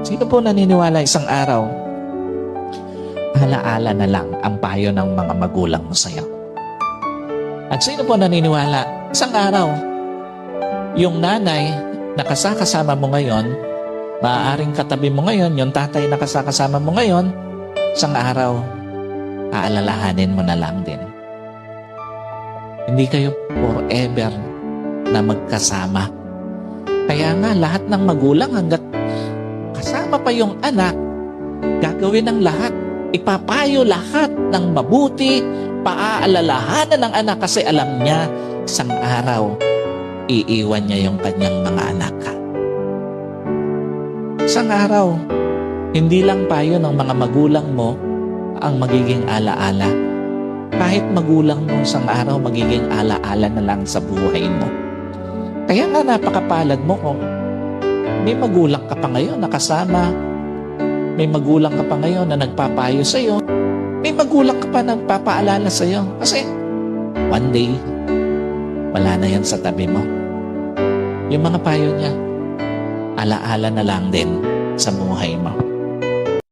Sino po naniniwala isang araw, alaala na lang ang payo ng mga magulang mo sa'yo? At sino po naniniwala, isang araw, yung nanay na kasama mo ngayon, maaaring katabi mo ngayon, yung tatay na kasama mo ngayon, isang araw, aalalahanin mo na lang din. Hindi kayo forever na magkasama. Kaya nga, lahat ng magulang hanggat kasama pa yung anak, gagawin ng lahat. Ipapayo lahat ng mabuti, paaalalahanan ng anak kasi alam niya, isang araw, iiwan niya yung kanyang mga anak. Isang araw, hindi lang payo ng mga magulang mo ang magiging alaala. Kahit magulang mo isang araw, magiging alaala na lang sa buhay mo. Kaya nga napakapalad mo kung may magulang ka pa ngayon na kasama, may magulang ka pa ngayon na nagpapayo sa'yo, may magulang ka pa na nagpapaalala sa'yo. Kasi one day, wala na yan sa tabi mo. Yung mga payo niya, alaala na lang din sa buhay mo.